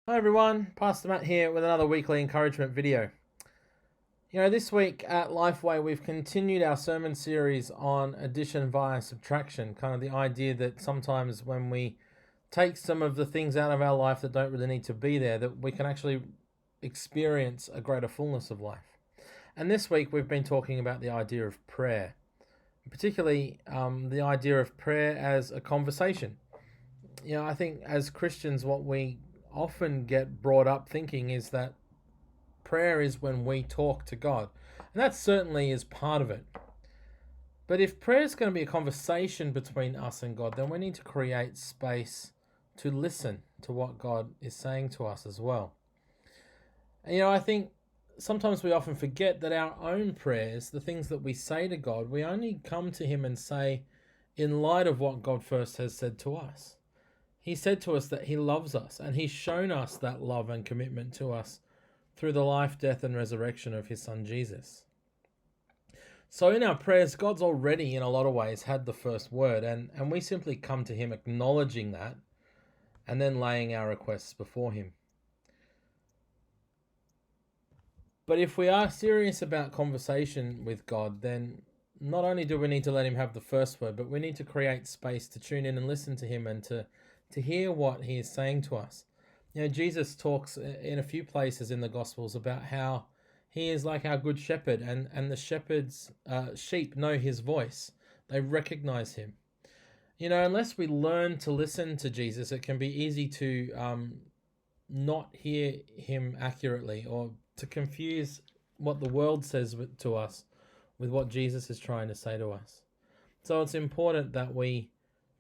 Hi everyone, Pastor Matt here with another weekly encouragement video. This week at Lifeway we've continued our sermon series on addition via subtraction, kind of the idea that sometimes when we take some of the things out of our life that don't really need to be there, that we can actually experience a greater fullness of life. And this week we've been talking about the idea of prayer, particularly the idea of prayer as a conversation. I think as Christians, what we often get brought up thinking is that prayer is when we talk to God. And that certainly is part of it. But if prayer is going to be a conversation between us and God, then we need to create space to listen to what God is saying to us as well. And I think sometimes we often forget that our own prayers, the things that we say to God, we only come to Him and say in light of what God first has said to us. He said to us that He loves us, and He's shown us that love and commitment to us through the life, death, and resurrection of His Son Jesus. So in our prayers, God's already in a lot of ways had the first word, and we simply come to Him acknowledging that and then laying our requests before Him. But if we are serious about conversation with God, then not only do we need to let Him have the first word, but we need to create space to tune in and listen to Him and to hear what He is saying to us. Jesus talks in a few places in the Gospels about how He is like our good shepherd, and the shepherd's sheep know His voice. They recognize Him. Unless we learn to listen to Jesus, it can be easy to not hear Him accurately, or to confuse what the world says to us with what Jesus is trying to say to us. So it's important that we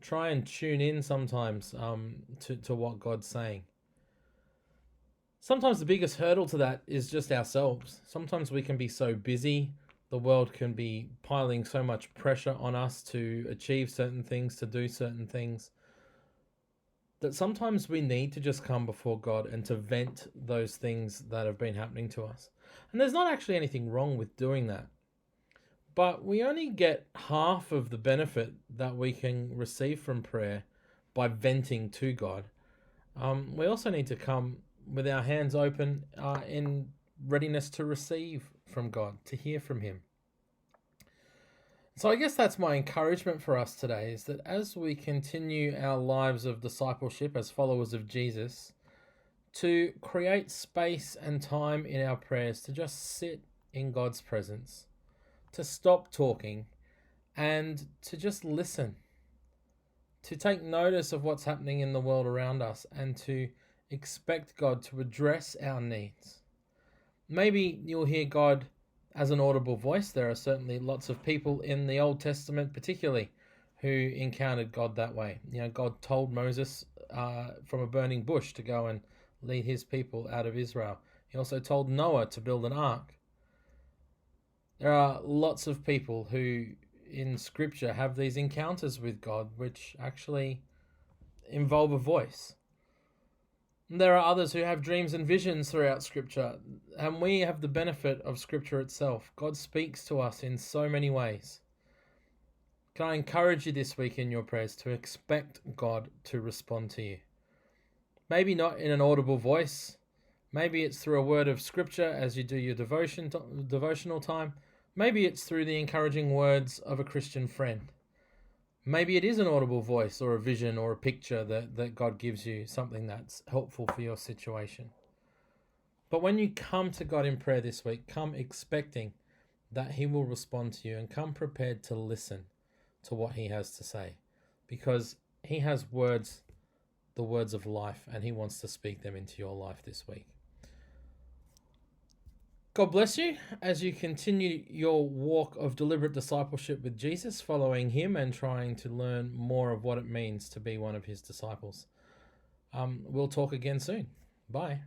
try and tune in sometimes to what God's saying. Sometimes the biggest hurdle to that is just ourselves. Sometimes we can be so busy, the world can be piling so much pressure on us to achieve certain things, to do certain things, that sometimes we need to just come before God and to vent those things that have been happening to us. And there's not actually anything wrong with doing that. But we only get half of the benefit that we can receive from prayer by venting to God. We also need to come with our hands open in readiness to receive from God, to hear from Him. So I guess that's my encouragement for us today, is that as we continue our lives of discipleship as followers of Jesus, to create space and time in our prayers to just sit in God's presence, to stop talking and to just listen, to take notice of what's happening in the world around us and to expect God to address our needs. Maybe you'll hear God as an audible voice. There are certainly lots of people in the Old Testament particularly who encountered God that way. God told Moses from a burning bush to go and lead his people out of Israel. He also told Noah to build an ark. There are lots of people who in Scripture have these encounters with God which actually involve a voice. And there are others who have dreams and visions throughout Scripture, and we have the benefit of Scripture itself. God speaks to us in so many ways. Can I encourage you this week in your prayers to expect God to respond to you? Maybe not in an audible voice. Maybe it's through a word of Scripture as you do your devotional time. Maybe it's through the encouraging words of a Christian friend. Maybe it is an audible voice or a vision or a picture that God gives you, something that's helpful for your situation. But when you come to God in prayer this week, come expecting that He will respond to you, and come prepared to listen to what He has to say, because He has words, the words of life, and He wants to speak them into your life this week. God bless you as you continue your walk of deliberate discipleship with Jesus, following Him and trying to learn more of what it means to be one of His disciples. We'll talk again soon. Bye.